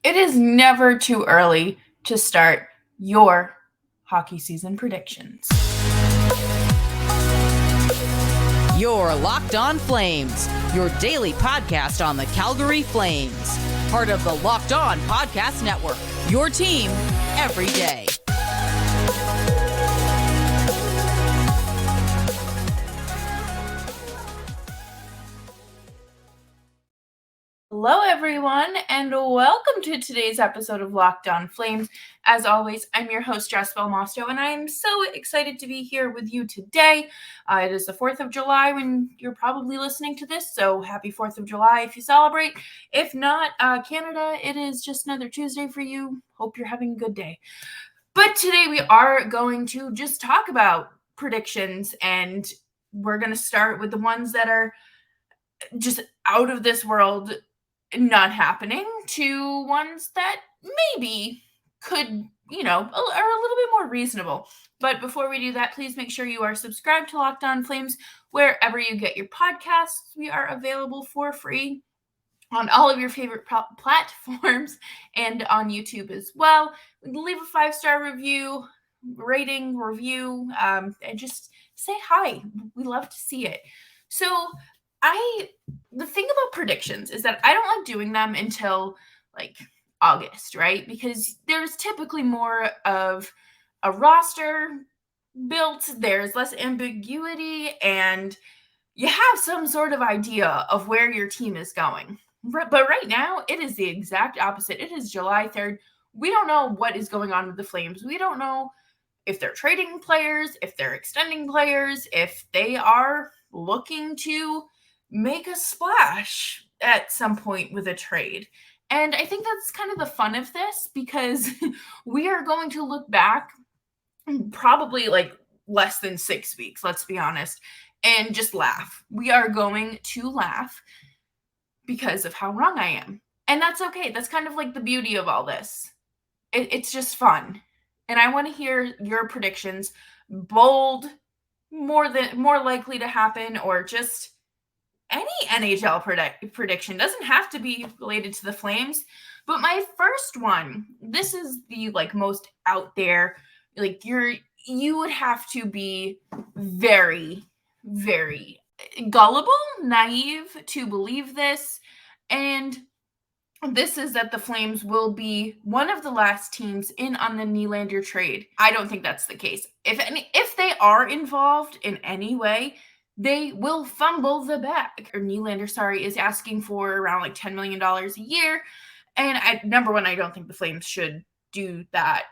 It is never too early to start your hockey season predictions. You're Locked On Flames, your daily podcast on the Calgary Flames. Part of the Locked On Podcast Network, your team every day. Hello, everyone, and welcome to today's episode of Locked On Flames. As always, I'm your host, Jess Belmosto, and I'm so excited to be here with you today. It is the 4th of July when you're probably listening to this, so happy 4th of July if you celebrate. If not, Canada, it is just another Tuesday for you. Hope you're having a good day. But today we are going to just talk about predictions, and we're going to start with the ones that are just out of this world, not happening, to ones that maybe could, are a little bit more reasonable. But before we do that, please make sure you are subscribed to Locked On Flames wherever you get your podcasts. We are available for free on all of your favorite platforms and on YouTube as well. Leave a 5-star review, review, and just say hi. We love to see it. So the thing about predictions is that I don't like doing them until like August, right? Because there's typically more of a roster built, there's less ambiguity, and you have some sort of idea of where your team is going. But right now, it is the exact opposite. It is July 3rd. We don't know what is going on with the Flames. We don't know if they're trading players, if they're extending players, if they are looking to make a splash at some point with a trade. And I think that's kind of the fun of this, because we are going to look back probably like less than 6 weeks, let's be honest, and just laugh. We are going to laugh because of how wrong I am. And that's okay. That's kind of like the beauty of all this. It's just fun. And I want to hear your predictions, bold, more likely to happen, or just any NHL prediction. Doesn't have to be related to the Flames. But my first one, this is the most out there. You would have to be very, very gullible, naive to believe this. And this is that the Flames will be one of the last teams in on the Nylander trade. I don't think that's the case. If they are involved in any way, they will fumble the bag. Or Nylander, is asking for around $10 million a year. And number one, I don't think the Flames should do that,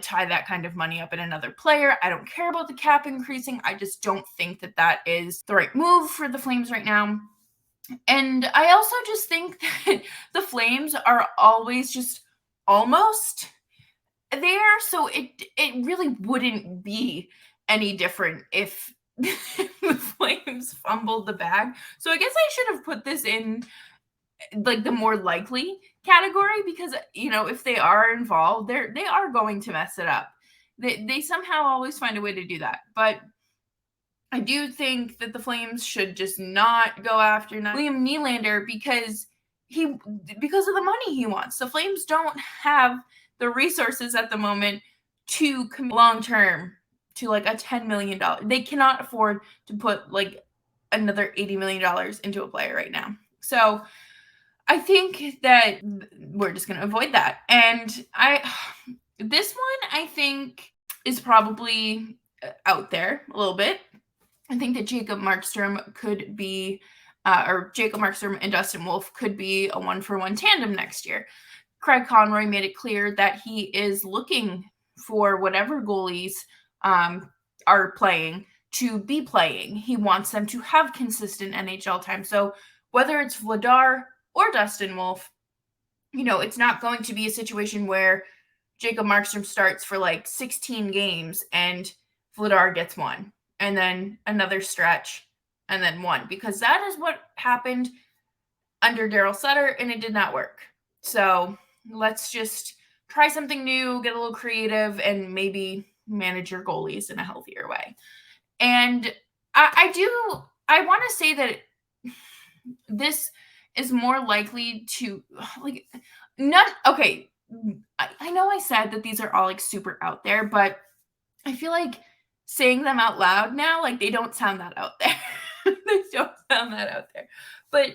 tie that kind of money up in another player. I don't care about the cap increasing. I just don't think that that is the right move for the Flames right now. And I also just think that the Flames are always just almost there. So it really wouldn't be any different if the Flames fumbled the bag. So I guess I should have put this in the more likely category, because if they are involved, they are going to mess it up. They somehow always find a way to do that. But I do think that the Flames should just not go after William Nylander because of the money he wants. The Flames don't have the resources at the moment to commit long-term to a $10 million. They cannot afford to put another $80 million into a player right now. So I think that we're just going to avoid that. And this one, I think, is probably out there a little bit. I think that Jacob Markstrom could be, or Jacob Markstrom and Dustin Wolf could be a 1-for-1 tandem next year. Craig Conroy made it clear that he is looking for whatever goalies are playing to be playing. He wants them to have consistent NHL time. So whether it's Vladar or Dustin Wolf, it's not going to be a situation where Jacob Markstrom starts for 16 games and Vladar gets one, and then another stretch, and then one, because that is what happened under Daryl Sutter, and it did not work. So let's just try something new, get a little creative, and maybe manage your goalies in a healthier way. And I want to say that this is more likely to, like, okay, I know I said that these are all, like, super out there, but I feel like saying them out loud now, like, they don't sound that out there. They don't sound that out there. But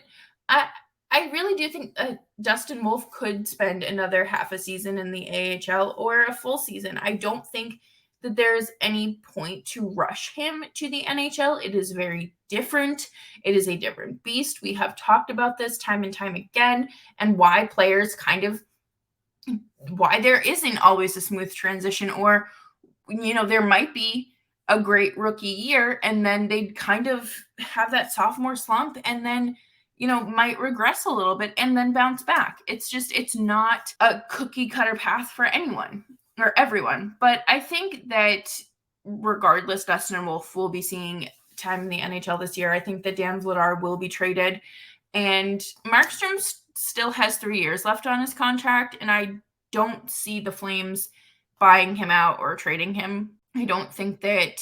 I really do think Dustin Wolf could spend another half a season in the AHL or a full season. I don't think that there's any point to rush him to the NHL. It is very different. It is a different beast. We have talked about this time and time again, and why there isn't always a smooth transition, or there might be a great rookie year and then they'd kind of have that sophomore slump and then might regress a little bit and then bounce back. It's not a cookie cutter path for anyone or everyone. But I think that regardless, Dustin Wolf will be seeing time in the NHL this year. I think that Dan Vladar will be traded, and Markstrom still has 3 years left on his contract, and I don't see the Flames buying him out or trading him. I don't think that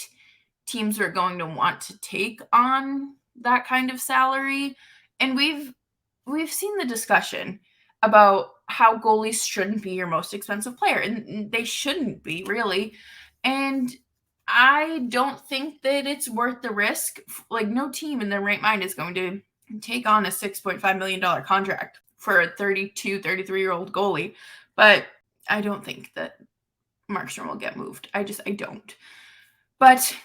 teams are going to want to take on that kind of salary. And we've seen the discussion about how goalies shouldn't be your most expensive player, and they shouldn't be, really. And I don't think that it's worth the risk. Like, no team in their right mind is going to take on a $6.5 million contract for a 32, 33-year-old goalie. But I don't think that Markstrom will get moved. I don't. But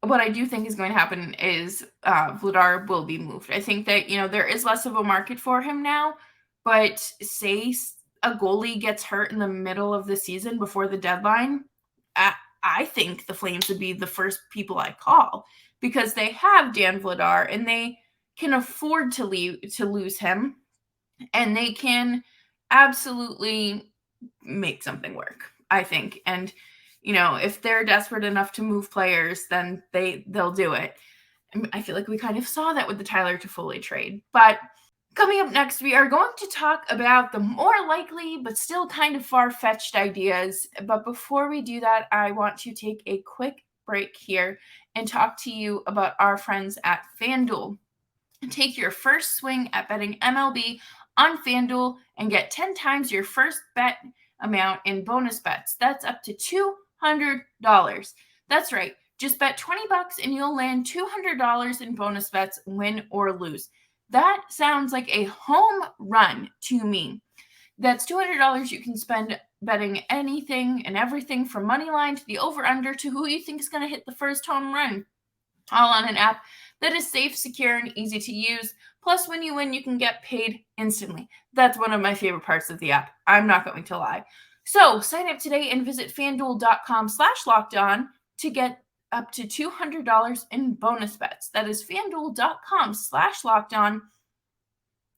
what I do think is going to happen is Vladar will be moved. I think that, there is less of a market for him now, but say a goalie gets hurt in the middle of the season before the deadline, I think the Flames would be the first people I call, because they have Dan Vladar and they can afford to lose him, and they can absolutely make something work, I think. And if they're desperate enough to move players, then they'll do it. I feel like we kind of saw that with the Tyler Toffoli trade. But coming up next, we are going to talk about the more likely but still kind of far-fetched ideas. But before we do that, I want to take a quick break here and talk to you about our friends at FanDuel. Take your first swing at betting MLB on FanDuel and get 10 times your first bet amount in bonus bets. That's up to $200. That's right. Just bet $20 and you'll land $200 in bonus bets, win or lose. That sounds like a home run to me. That's $200 you can spend betting anything and everything from money line to the over-under to who you think is going to hit the first home run, all on an app that is safe, secure, and easy to use. Plus, when you win, you can get paid instantly. That's one of my favorite parts of the app. I'm not going to lie. So sign up today and visit FanDuel.com/lockedon to get up to $200 in bonus bets. That is FanDuel.com/lockedon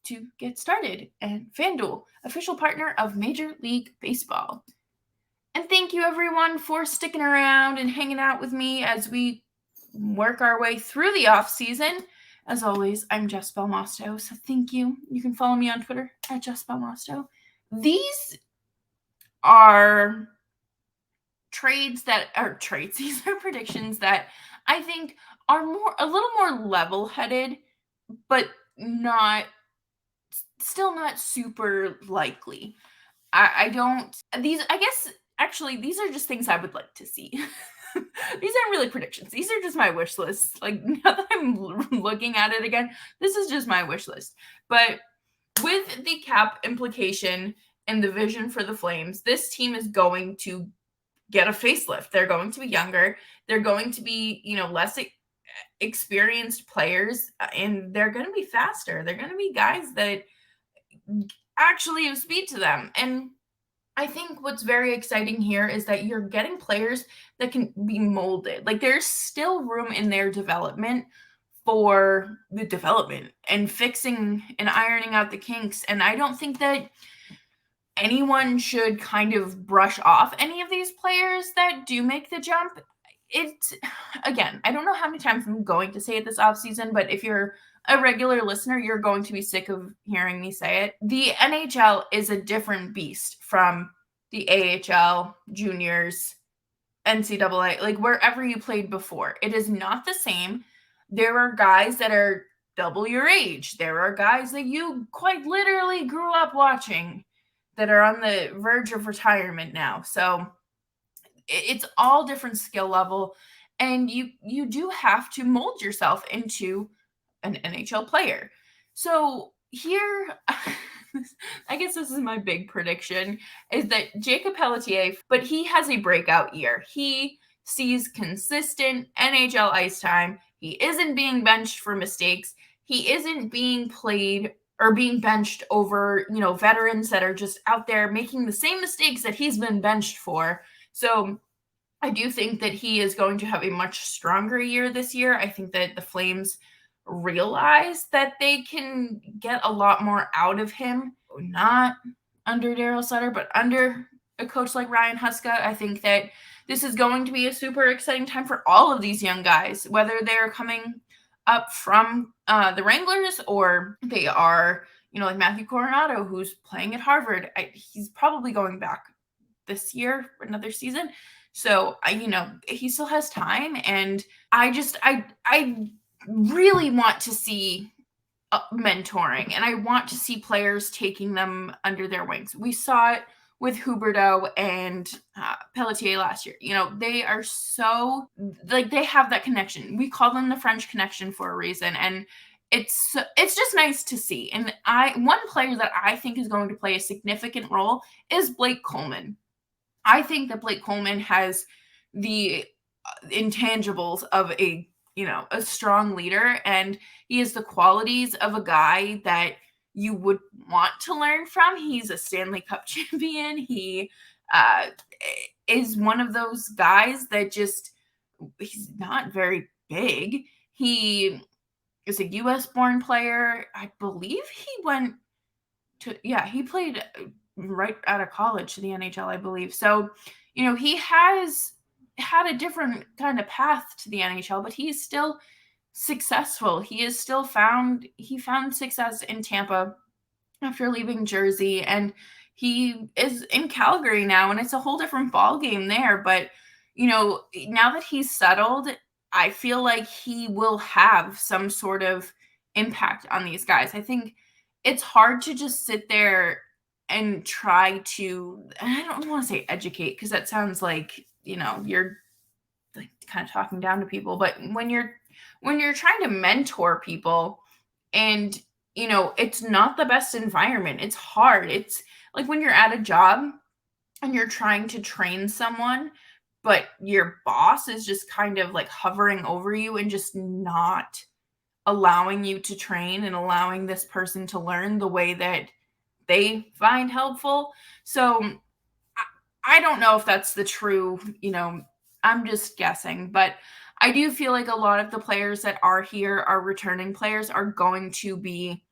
to get started. And FanDuel, official partner of Major League Baseball. And thank you, everyone, for sticking around and hanging out with me as we work our way through the off season. As always, I'm Jess Belmosto, so thank you. You can follow me on Twitter at Jess Belmosto. These are trades. These are predictions that I think are a little more level-headed, but still not super likely. These are just things I would like to see. These aren't really predictions. These are just my wish list. Like, now that I'm looking at it again, this is just my wish list. But with the cap implication and the vision for the Flames, this team is going to get a facelift. They're going to be younger. They're going to be, less experienced players, and they're going to be faster. They're going to be guys that actually have speed to them. And I think what's very exciting here is that you're getting players that can be molded. Like, there's still room in their development for the development and fixing and ironing out the kinks. And I don't think that anyone should kind of brush off any of these players that do make the jump. Again, I don't know how many times I'm going to say it this offseason, but if you're a regular listener, you're going to be sick of hearing me say it. The NHL is a different beast from the AHL, juniors, NCAA, like wherever you played before. It is not the same. There are guys that are double your age. There are guys that you quite literally grew up watching that are on the verge of retirement now. So it's all different skill level, and you do have to mold yourself into an NHL player. So here, I guess this is my big prediction, is that Jakob Pelletier, but he has a breakout year. He sees consistent NHL ice time. He isn't being benched for mistakes. He isn't being played or being benched over, veterans that are just out there making the same mistakes that he's been benched for. So I do think that he is going to have a much stronger year this year. I think that the Flames realize that they can get a lot more out of him, not under Daryl Sutter, but under a coach like Ryan Huska. I think that this is going to be a super exciting time for all of these young guys, whether they're coming up from the Wranglers or they are, like Matthew Coronado, who's playing at Harvard. He's probably going back this year for another season. So he still has time, and I really want to see mentoring, and I want to see players taking them under their wings. We saw it with Huberdeau and Pelletier last year. They are so, they have that connection. We call them the French connection for a reason, and it's just nice to see. And one player that I think is going to play a significant role is Blake Coleman. I think that Blake Coleman has the intangibles of a strong leader, and he has the qualities of a guy that you would want to learn from. He's a Stanley Cup champion. He is one of those guys that he's not very big. He is a U.S. born player. I believe he played right out of college to the NHL, I believe. So, he has had a different kind of path to the NHL, but he's still successful. He found success in Tampa after leaving Jersey, and he is in Calgary now, and it's a whole different ball game there. But, now that he's settled, I feel like he will have some sort of impact on these guys. I think it's hard to just sit there and try to, I don't want to say educate, because that sounds like, you're like kind of talking down to people. But when you're trying to mentor people and, it's not the best environment, it's hard. It's like when you're at a job and you're trying to train someone, but your boss is just kind of like hovering over you and just not allowing you to train and allowing this person to learn the way that they find helpful. So I don't know if that's the true, I'm just guessing, but I do feel like a lot of the players that are here, are returning players, are going to be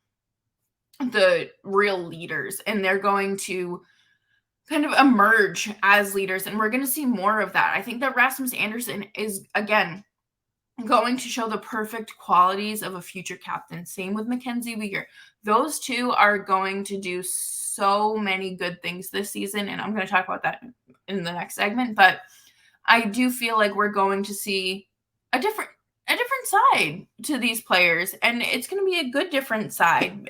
the real leaders, and they're going to kind of emerge as leaders, and we're going to see more of that. I think that Rasmus Andersson is, again, going to show the perfect qualities of a future captain. Same with Mackenzie Weegar. Those two are going to do so many good things this season, and I'm going to talk about that in the next segment. But I do feel like we're going to see a different side to these players, and it's going to be a good different side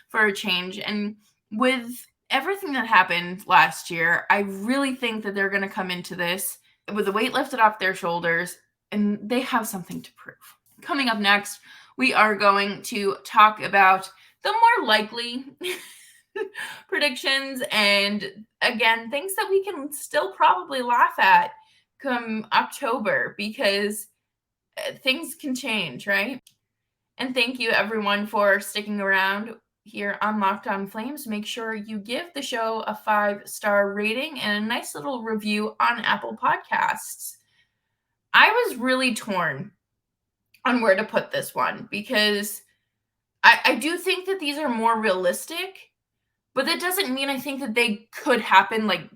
for a change. And with everything that happened last year, I really think that they're going to come into this with the weight lifted off their shoulders, and they have something to prove. Coming up next, we are going to talk about the more likely predictions, and again, things that we can still probably laugh at come October, because things can change, right? And thank you everyone for sticking around here on Locked On Flames. Make sure you give the show a 5-star rating and a nice little review on Apple Podcasts. I was really torn on where to put this one, because I do think that these are more realistic, but that doesn't mean I think that they could happen like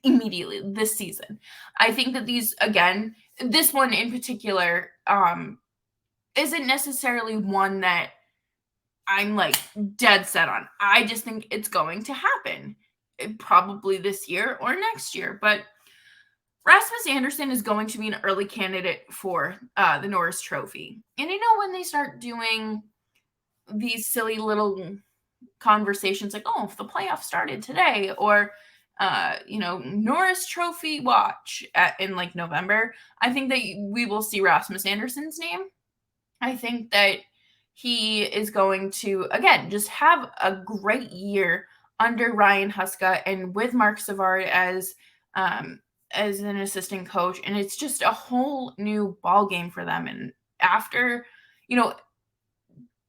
immediately this season. I think that these, again, this one in particular, isn't necessarily one that I'm like dead set on. I just think it's going to happen, probably this year or next year. But Rasmus Andersson is going to be an early candidate for the Norris Trophy. And when they start doing these silly little conversations like, oh, if the playoffs started today, or Norris Trophy watch in like November, I think that we will see Rasmus Andersson's name. I think that he is going to, again, just have a great year under Ryan Huska and with Mark Savard as an assistant coach. And it's just a whole new ball game for them. And after,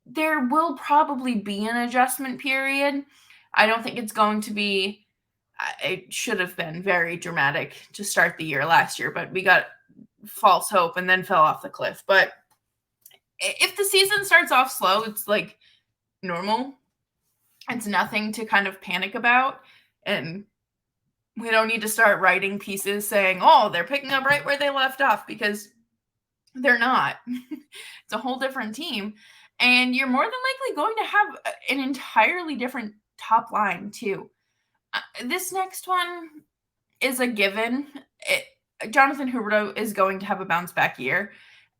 there will probably be an adjustment period. I don't think it's going to be, it should have been very dramatic to start the year last year, but we got false hope and then fell off the cliff. But if the season starts off slow, it's like normal. It's nothing to kind of panic about. And we don't need to start writing pieces saying, oh, they're picking up right where they left off, because they're not. It's a whole different team. And you're more than likely going to have an entirely different top line too. This next one is a given. Jonathan Huberdeau is going to have a bounce back year.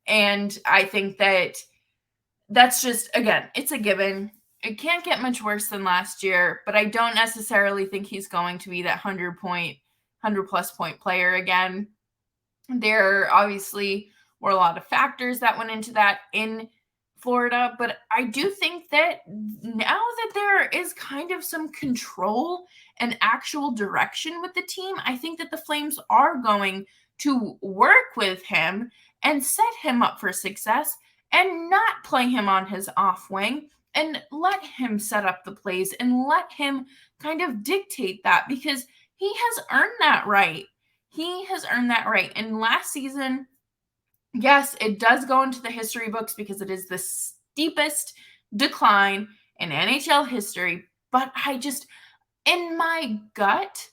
And I think that's just, again, it's a given. It can't get much worse than last year, but I don't necessarily think he's going to be that 100-plus point player again. There obviously were a lot of factors that went into that in Florida, but I do think that now that there is kind of some control and actual direction with the team, I think that the Flames are going to work with him and set him up for success and not play him on his off wing and let him set up the plays and let him kind of dictate that, because he has earned that right. He has earned that right. And last season, yes, it does go into the history books because it is the steepest decline in NHL history. But I just, in my gut,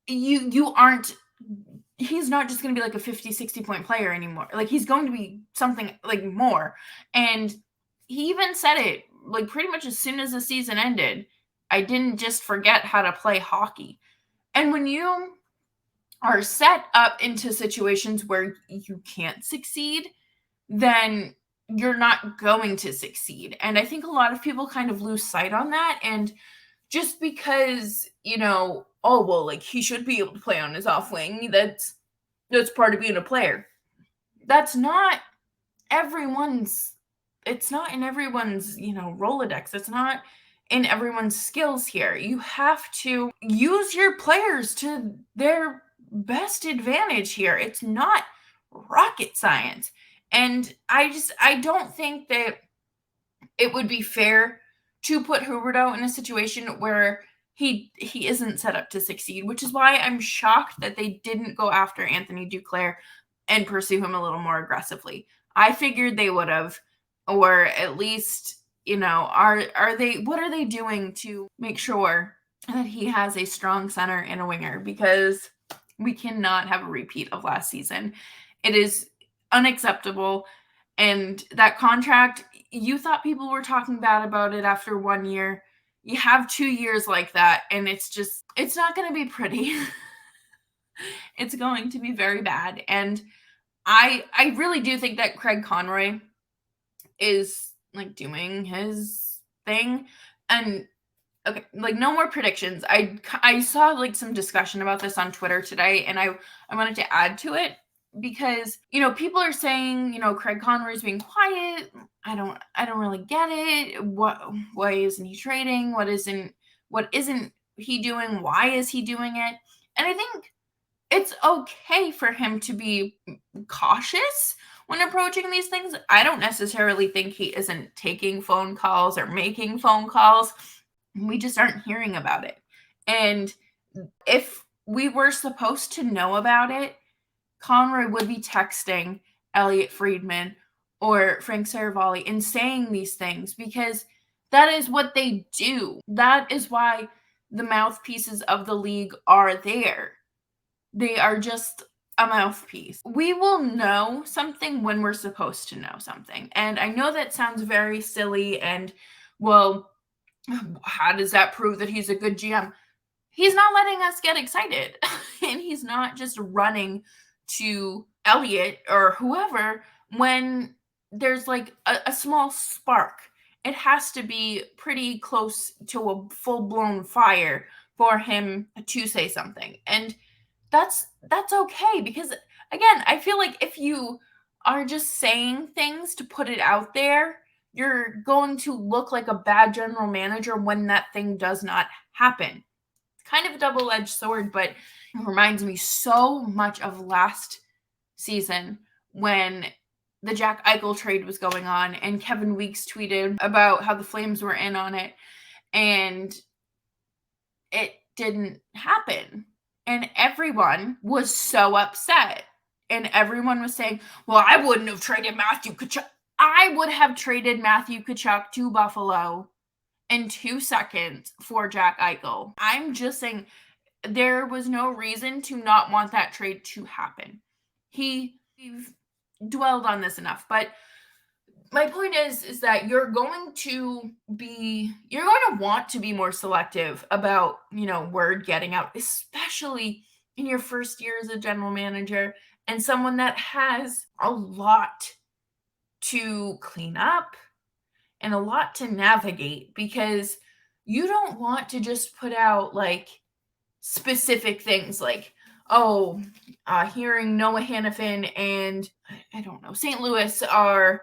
you aren't, he's not just going to be like a 50, 60 point player anymore. Like, he's going to be something like more. And he even said it like pretty much as soon as the season ended. I didn't just forget how to play hockey. And when you are set up into situations where you can't succeed, then you're not going to succeed. And I think a lot of people kind of lose sight on that. And just because, oh, well, like, he should be able to play on his off wing, that's part of being a player. That's not everyone's, it's not in everyone's, Rolodex. It's not in everyone's skills here. You have to use your players to their best advantage here. It's not rocket science. And I don't think that it would be fair to put Huberdeau in a situation where he isn't set up to succeed, which is why I'm shocked that they didn't go after Anthony Duclair and pursue him a little more aggressively. I figured they would have, or at least, what are they doing to make sure that he has a strong center and a winger, because we cannot have a repeat of last season. It is unacceptable. And that contract, you thought people were talking bad about it after 1 year. You have 2 years like that, and it's not going to be pretty. It's going to be very bad. And I really do think that Craig Conroy is like doing his thing. And okay, like, no more predictions. I saw like some discussion about this on Twitter today, and I wanted to add to it because, people are saying, Craig Conroy's being quiet. I don't really get it. Why isn't he trading? What isn't he doing? Why is he doing it? And I think it's okay for him to be cautious when approaching these things. I don't necessarily think he isn't taking phone calls or making phone calls. We just aren't hearing about it. And if we were supposed to know about it, Conroy would be texting Elliot Friedman or Frank Saravalli and saying these things, because that is what they do. That is why the mouthpieces of the league are there. They are just a mouthpiece. We will know something when we're supposed to know something. And I know that sounds very silly, and, well, how does that prove that he's a good GM? He's not letting us get excited. And he's not just running to Elliot or whoever when there's like a small spark. it has to be pretty close to a full-blown fire for him to say something. And that's okay, because again, I feel like if you are just saying things to put it out there, you're going to look like a bad general manager when that thing does not happen. It's kind of a double-edged sword, but it reminds me so much of last season when the Jack Eichel trade was going on and Kevin Weeks tweeted about how the Flames were in on it, and it didn't happen. And everyone was so upset. And everyone was saying, well, I wouldn't have traded Matthew Tkachuk. I would have traded Matthew Tkachuk to Buffalo in 2 seconds for Jack Eichel. I'm just saying there was no reason to not want that trade to happen. We've dwelled on this enough, but my point is that you're going to want to be more selective about, word getting out, especially in your first year as a general manager and someone that has a lot to clean up and a lot to navigate, because you don't want to just put out like specific things like, hearing Noah Hanifin and I don't know, St. Louis are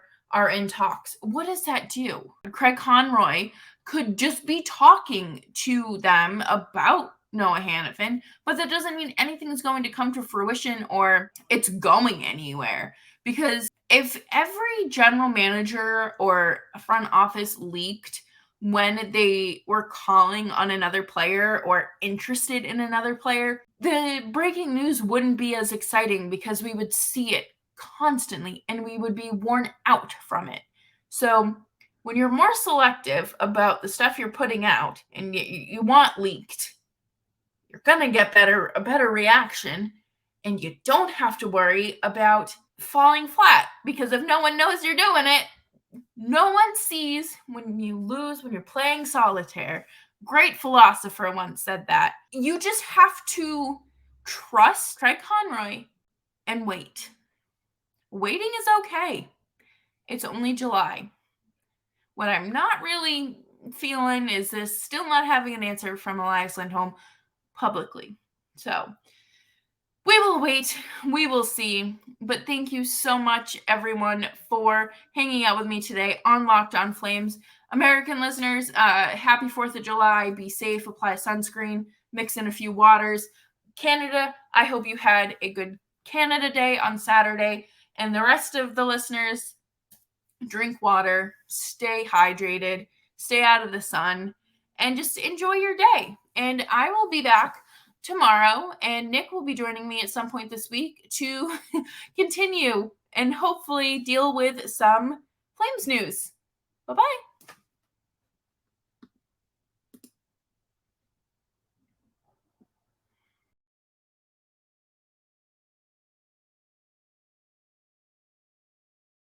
in talks. What does that do? Craig Conroy could just be talking to them about Noah Hanifin, but that doesn't mean anything is going to come to fruition or it's going anywhere. Because if every general manager or front office leaked when they were calling on another player or interested in another player, the breaking news wouldn't be as exciting because we would see it constantly and we would be worn out from it. So when you're more selective about the stuff you're putting out and you want leaked, you're going to get a better reaction, and you don't have to worry about falling flat, because if no one knows you're doing it, no one sees when you lose, when you're playing solitaire. Great philosopher once said that. You just have to trust Craig Conroy and wait. Waiting is okay. It's only July. What I'm not really feeling is this still not having an answer from Elias Lindholm publicly. So we will wait. We will see. But thank you so much, everyone, for hanging out with me today on Locked On Flames. American listeners, happy 4th of July. Be safe. Apply sunscreen. Mix in a few waters. Canada, I hope you had a good Canada Day on Saturday. And the rest of the listeners, drink water, stay hydrated, stay out of the sun, and just enjoy your day. And I will be back tomorrow, and Nick will be joining me at some point this week to continue and hopefully deal with some Flames news. Bye-bye.